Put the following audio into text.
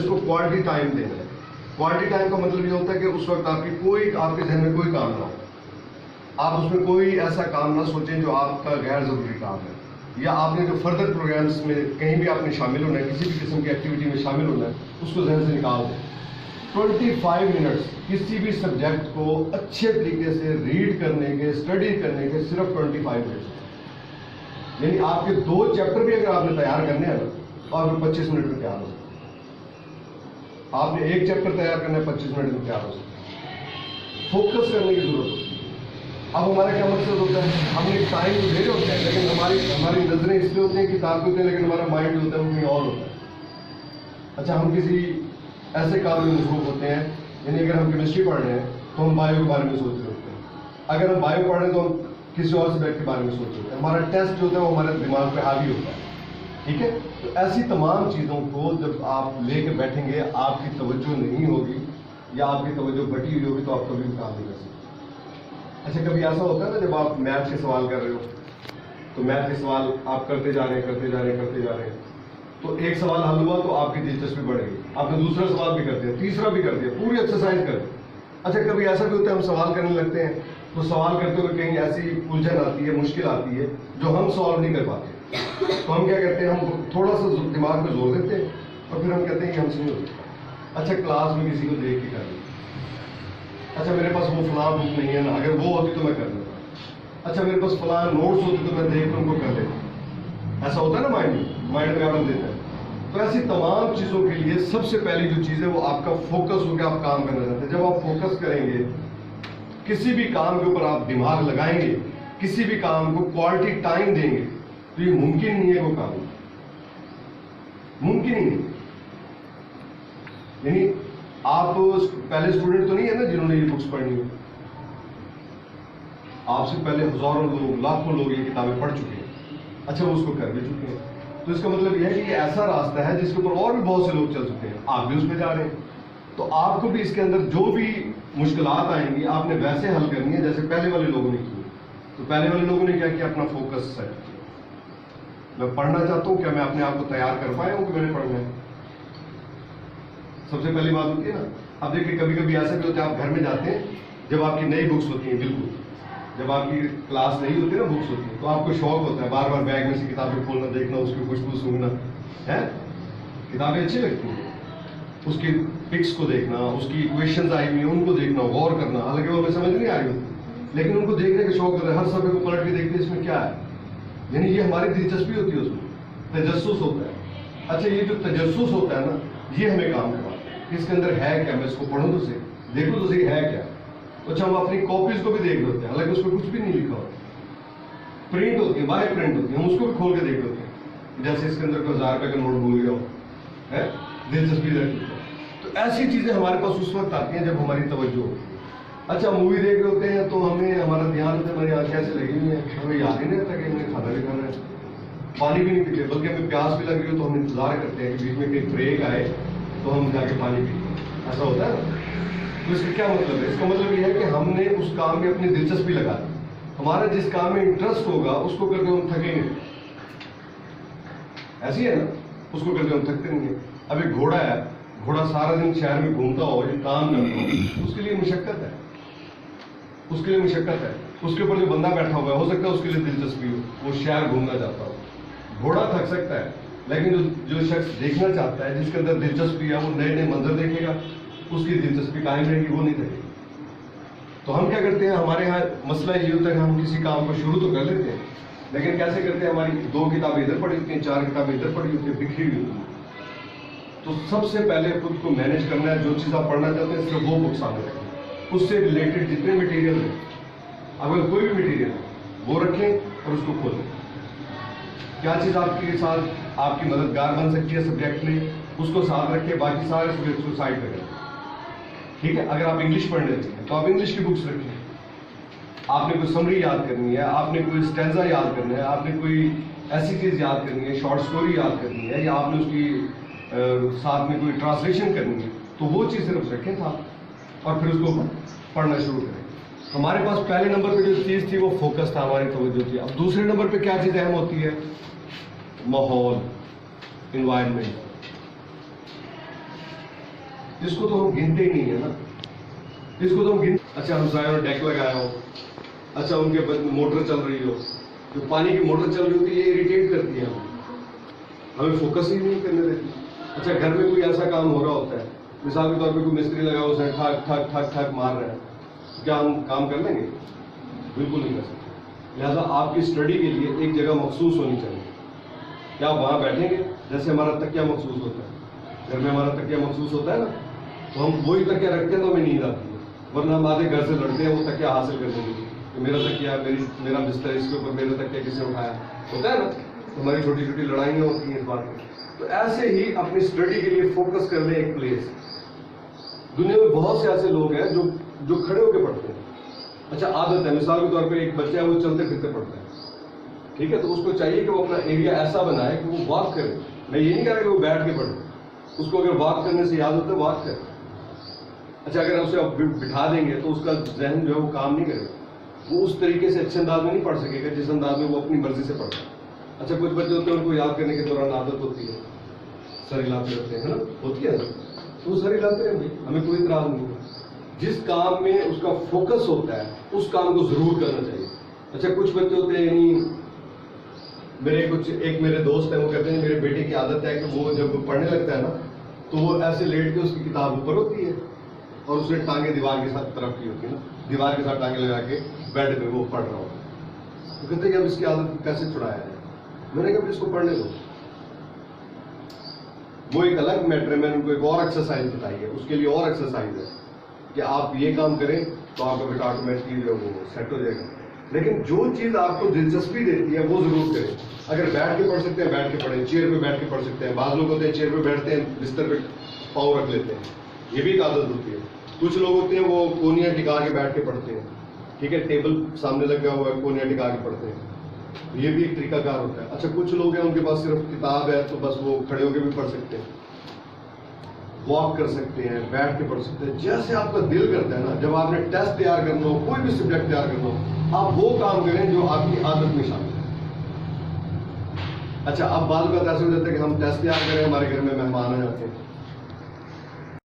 اس کو quality time دینا ہے. کوالٹی ٹائم کا مطلب یہ ہوتا ہے کہ اس وقت آپ کے ذہن میں کوئی کام نہ ہو, آپ اس میں کوئی ایسا کام نہ سوچیں جو آپ کا غیر ضروری کام ہے, یا آپ نے جو فردر پروگرامس میں کہیں بھی آپ نے شامل ہونا ہے, کسی بھی قسم کی ایکٹیویٹی میں شامل ہونا ہے, اس کو ذہن سے نکال دیں. 25 منٹس کسی بھی سبجیکٹ کو اچھے طریقے سے ریڈ کرنے کے, اسٹڈی کرنے کے صرف 25 منٹس. یعنی آپ کے 2 چیپٹر بھی اگر آپ نے تیار کرنے ہیں نا تو آپ 25 منٹ میں تیار ہو سکتے. آپ نے 1 چیپٹر تیار کرنا ہے 25 منٹ میں تیار ہو سکتے. فوکس کرنے کی ضرورت ہوتی ہے. اب ہمارا کیا مقصد ہوتا ہے, ہم نے ٹائم تو دے رہے ہوتے ہیں لیکن ہماری نظریں اس لیے ہوتی ہیں کتاب کے ہوتے ہیں, لیکن ہمارا مائنڈ جو ہوتا ہے وہ کہیں اور ہوتا ہے. اچھا, ہم کسی ایسے کام میں مصروف ہوتے ہیں, یعنی اگر ہم کیمسٹری پڑھ رہے ہیں تو ہم بایو کے بارے میں سوچ رہے ہوتے ہیں, اگر ہم بایو پڑھ رہے ہیں تو ہم کسی اور سبجیکٹ کے بارے میں سوچ رہے ہوتے ہیں. ہمارا ٹیسٹ جو ہوتا ہے وہ ہمارے دماغ پہ حاوی ہوتا ہے. ٹھیک ہے, تو ایسی تمام چیزوں کو جب آپ لے کے بیٹھیں گے, آپ کی توجہ نہیں ہوگی یا آپ کی توجہ بٹی ہوئی ہوگی تو آپ کبھی بھی کام نہیں کر سکتے. اچھا, کبھی ایسا ہوتا ہے نا جب آپ میتھ کے سوال کر رہے ہو تو میتھ کے سوال آپ کرتے جا رہے ہیں, تو ایک سوال حل ہوا تو آپ کی دلچسپی بڑھ گئی, آپ نے دوسرا سوال بھی کر دیا, تیسرا بھی کر دیا, پوری ایکسرسائز کر دی. اچھا, کبھی ایسا بھی ہوتا ہے ہم سوال کرنے لگتے ہیں تو سوال کرتے ہوئے کہیں ایسی الجھن آتی ہے, مشکل آتی ہے جو ہم سالو نہیں کر پاتے, تو ہم کیا کرتے ہیں, ہم تھوڑا سا دماغ پہ زور دیتے ہیں اور پھر ہم کہتے ہیں کہ ہم سے نہیں ہوتا. اچھا, کلاس میں کسی کو دیکھ کے کر لیں, اچھا میرے پاس وہ فلاں بک نہیں ہے نا, اگر وہ ہوتی تو میں کر لیتا. اچھا, میرے پاس فلاں نوٹس ہوتے تو میں دیکھ کر ان کو کر لیتا. ایسا ہوتا ہے نا, مائنڈ میں عمل دیتا ہے. تو ایسی تمام چیزوں کے لیے سب سے پہلی جو چیز ہے وہ آپ کا فوکس ہو کے آپ کام کرنا چاہتے ہیں. جب آپ فوکس کریں گے, کسی بھی کام کے اوپر آپ دماغ لگائیں گے, کسی بھی کام کو کوالٹی ٹائم دیں گے, تو یہ ممکن نہیں ہے وہ کام, ممکن ہی نہیں. یعنی آپ پہلے اسٹوڈنٹ تو نہیں ہے نا جنہوں نے یہ بکس پڑھنی ہے, آپ سے پہلے ہزاروں لوگ, لاکھوں لوگ یہ کتابیں پڑھ چکے ہیں. اچھا, وہ اس کو کر بھی چکے ہیں. تو اس کا مطلب یہ ہے کہ یہ ایسا راستہ ہے جس کے اوپر اور بھی بہت سے لوگ چل چکے ہیں, آپ بھی اس پہ جا رہے ہیں. تو آپ کو بھی اس کے اندر جو بھی مشکلات آئیں گی آپ نے ویسے حل کرنی ہے جیسے پہلے والے لوگوں نے کی. تو پہلے والے لوگوں نے کیا کیا, اپنا فوکس سیٹ کیا. میں پڑھنا چاہتا ہوں, کیا میں اپنے آپ کو تیار کر پایا ہوں کہ میں نے پڑھنا ہے؟ سب سے پہلی بات ہوتی ہے نا. اب دیکھیے, کبھی کبھی ایسا بھی ہوتا ہے, آپ گھر میں جاتے ہیں جب آپ کی نئی بکس ہوتی ہیں, بالکل جب آپ کی کلاس نہیں ہوتی نا, بکس ہوتی ہیں, تو آپ کو شوق ہوتا ہے بار بار بیگ میں سے کتابیں کھولنا, دیکھنا, اس کی خوشبو سونگنا ہے. کتابیں اچھی لگتی ہیں, اس کی پکس کو دیکھنا, اس کی ایکویشنز آئی ہوئی ہیں ان کو دیکھنا, غور کرنا, حالانکہ وہ ہمیں سمجھ نہیں آ رہی ہوتی, لیکن ان کو دیکھنے کا شوق ہوتا ہے. ہر صفحے کو پلٹ کے دیکھتے ہیں اس میں کیا ہے, یعنی یہ ہماری دلچسپی ہوتی ہے, اس میں تجسس ہوتا ہے. اچھا, یہ جو تجسس ہوتا ہے نا, یہ ہمیں کام کرواتا ہے. اس کے اندر ہے کیا, میں اس کو پڑھوں تو صحیح, دیکھوں تو صحیح ہے کیا. اچھا, ہم اپنی کاپیز کو بھی دیکھ لیتے ہیں, حالانکہ اس میں کچھ بھی نہیں لکھا ہوتا. پرنٹ ہوتی ہے, بائی پرنٹ ہوتی ہے, ہم اس کو بھی کھول کے دیکھ لیتے ہیں, جیسے اس کے اندر کوئی 1000 روپے کا نوٹ بھول گیا ہو, ہے دلچسپی رہتی ہے. تو ایسی چیزیں ہمارے پاس اس وقت آتی ہیں جب ہماری توجہ ہوتی ہے. اچھا, مووی دیکھ رہے ہوتے ہیں تو ہمیں ہمارا دھیان ہوتا ہے ہماری آنکھیں ایسے لگی ہوئی ہیں, ہمیں یاد ہی نہیں رہتا کہ ہم نے کھانا بھی کھانا ہے, پانی بھی نہیں پیتے, بلکہ ہمیں پیاس بھی لگ رہی ہو تو ہم انتظار کرتے ہیں کہ بیچ میں کہیں بریک آئے تو ہم جا کے پانی پیتے. ایسا ہوتا ہے نا. تو اس کا کیا مطلب ہے, اس کا مطلب یہ ہے کہ ہم نے اس کام میں اپنی دلچسپی لگا دی. ہمارا جس کام میں انٹرسٹ ہوگا اس کو کر کے ہم تھکیں گے. ایسی ہے نا, اس کو کر کے ہم تھکتے نہیں ہیں. اب ایک گھوڑا ہے, گھوڑا سارا دن شہر میں گھومتا ہو, یہ کام کرتا ہو, اس کے لیے مشقت ہے, اس کے لیے مشقت ہے. اس کے اوپر جو بندہ بیٹھا ہوا ہے ہو سکتا ہے اس کے لیے دلچسپی ہو, وہ شہر گھومنا چاہتا ہو. گھوڑا تھک سکتا ہے, لیکن جو شخص دیکھنا چاہتا ہے, جس کے اندر دلچسپی ہے, وہ نئے نئے منظر دیکھے گا, اس کی دلچسپی قائم رہے گی, وہ نہیں تھکے گی. تو ہم کیا کرتے ہیں, ہمارے یہاں مسئلہ یہ ہوتا ہے کہ ہم کسی کام کو شروع تو کر لیتے ہیں, لیکن کیسے کرتے ہیں, ہماری 2 کتابیں ادھر پڑی ہوتی ہیں, 4 کتابیں ادھر پڑی ہوتی ہیں, بکھری ہوئی ہوتی ہیں. تو سب سے پہلے خود کو مینیج کرنا ہے, جو چیز آپ پڑھنا چاہتے ہیں صرف وہ بک سامنے رکھیں, اس سے ریلیٹڈ جتنے مٹیریل ہیں, اگر کوئی بھی مٹیریل ہے وہ رکھیں اور اس کو کھولیں. کیا چیز آپ کے ساتھ آپ کی مددگار بن سکتی ہے سبجیکٹ میں, اس کو ساتھ رکھیں, باقی سارے سبجیکٹ کو سائڈ پہ رکھیں. ٹھیک ہے, اگر آپ انگلش پڑھنے لگے ہیں تو آپ انگلش کی بکس رکھیں. آپ نے کوئی سمری یاد کرنی ہے, آپ نے کوئی اسٹینزا یاد کرنا ہے, آپ نے کوئی ایسی چیز یاد کرنی ہے, شارٹ سٹوری یاد کرنی ہے, یا آپ نے اس کی ساتھ میں کوئی ٹرانسلیشن کرنی ہے, تو وہ چیز صرف رکھیں تھا اور پھر اس کو پڑھنا شروع کریں. ہمارے پاس پہلے نمبر پہ جو چیز تھی وہ فوکس تھا, ہماری توجہ تھی. اب دوسرے نمبر پہ کیا چیز اہم ہوتی ہے, ماحول, انوائرمنٹ. اس کو تو ہم گنتے ہی نہیں ہے نا, اس کو تو ہم گنتے. اچھا ہم سائے ڈیک لگایا ہو, اچھا ان کے موٹر چل رہی ہو, جو پانی کی موٹر چل رہی ہوتی ہے یہ اریٹیٹ کرتی ہے ہمیں فوکس ہی نہیں کرنے دیتی. اچھا گھر میں کوئی ایسا کام ہو رہا ہوتا ہے, مثال کے طور پہ کوئی مستری لگا ہو, اس نے ٹھاک ٹھاک ٹھاک ٹھاک مار رہا ہے, کیا ہم کام کر لیں گے؟ بالکل نہیں کر سکتے. لہٰذا آپ کی اسٹڈی کے لیے ایک جگہ مخصوص ہونی چاہیے کہ آپ وہاں بیٹھیں گے. جیسے ہمارا تکیہ مخصوص ہوتا ہے, گھر میں ہمارا تکیہ مخصوص ہوتا ہے نا, تو ہم وہی تکیہ رکھتے ہیں تو ہمیں نیند آتی ہے. ورنہ ہم آدھے گھر سے لڑتے ہیں وہ تکیہ حاصل کرنے کے لیے کہ میرا تکیہ, میرا بستر, اس کے اوپر میرا تکیہ کس نے اٹھایا, ہوتا ہے نا. ہماری چھوٹی چھوٹی لڑائیاں ہوتی ہیں اس بات میں. تو ایسے ہی اپنی اسٹڈی کے لیے فوکس کر لیں ایک پلیس. دنیا میں بہت سے ایسے لوگ ہیں جو کھڑے ہو کے پڑھتے ہیں. اچھا عادت ہے, مثال کے طور پہ ایک بچہ ہے وہ چلتے پھرتے پڑھتا ہے, ٹھیک ہے, تو اس کو چاہیے کہ وہ اپنا ایریا ایسا بنائے کہ وہ واک کرے. میں یہ نہیں کہہ رہا کہ وہ بیٹھ کے پڑھے, اس کو اگر واک کرنے سے یاد ہوتا ہے واک کرے. اچھا اگر اسے آپ بٹھا دیں گے تو اس کا ذہن جو ہے وہ کام نہیں کرے گا, وہ اس طریقے سے اچھے انداز میں نہیں پڑھ سکے گا جس انداز میں وہ اپنی مرضی سے پڑھتا ہے. اچھا کچھ بچے ہوتے ہیں ان کو یاد کرنے کے دوران عادت ہوتی ہے سر ہلاتے رہتے ہیں نا, ہوتی ہے نا, تو وہ سر ہلاتے رہیں گے, ہمیں کوئی اعتراض نہیں ہے. جس کام میں اس کا فوکس ہوتا ہے اس کام کو ضرور کرنا چاہیے. اچھا کچھ بچے ہوتے ہیں, یعنی ایک میرے دوست ہیں, وہ کہتے ہیں میرے بیٹے کی عادت ہے کہ وہ جب پڑھنے لگتا ہے نا تو وہ ایسے لیٹ کے اس کی کتاب اوپر ہوتی ہے اور اس نے ٹانگیں دیوار کے ساتھ طرف کی ہوتی ہے نا, دیوار کے ساتھ ٹانگیں لگا کے بیڈ پہ وہ پڑھ رہا ہوتا ہے. وہ کہتے ہیں کہ اب اس کی عادت کیسے چھڑایا جائے. میں نے کہا اس کو پڑھنے دو, وہ ایک الگ میٹر ہے. میں نے ان کو ایک اور ایکسرسائز بتائی ہے, اس کے لیے اور ایکسرسائز ہے کہ آپ یہ کام کریں تو آپ کا بیٹا آٹومیٹکلی جو ہے وہ سیٹ ہو جائے گا. لیکن جو چیز آپ کو دلچسپی دیتی ہے وہ ضرور کریں. اگر بیٹھ کے پڑھ سکتے ہیں بیٹھ کے پڑھیں, چیئر پہ بیٹھ کے پڑھ سکتے ہیں. بعض لوگ ہوتے ہیں چیئر پہ بیٹھتے ہیں بستر پہ پاؤں رکھ لیتے ہیں, یہ بھی ایک عادت ہوتی ہے. کچھ لوگ ہوتے ہیں وہ کونیاں ٹکا کے بیٹھ کے پڑھتے ہیں, ٹھیک ہے, ٹیبل سامنے لگا ہوا ہے, کونیاں ٹکا کے پڑھتے ہیں, یہ بھی ایک طریقہ کار ہوتا ہے. اچھا کچھ لوگ ہیں ان کے پاس صرف کتاب ہے تو بس وہ کھڑے ہو کے بھی پڑھ سکتے ہیں, واک کر سکتے ہیں, بیٹھ کے پڑھ سکتے ہیں, جیسے آپ کا دل کرتا ہے نا. جب آپ نے ٹیسٹ تیار کرنا ہو, کوئی بھی سبجیکٹ تیار کرنا ہو, آپ وہ کام کریں جو آپ کی عادت میں شامل ہے. اچھا اب بعض بات ایسے ہو جاتا ہے کہ ہم ٹیسٹ تیار کریں, ہمارے گھر میں مہمان آ جاتے ہیں,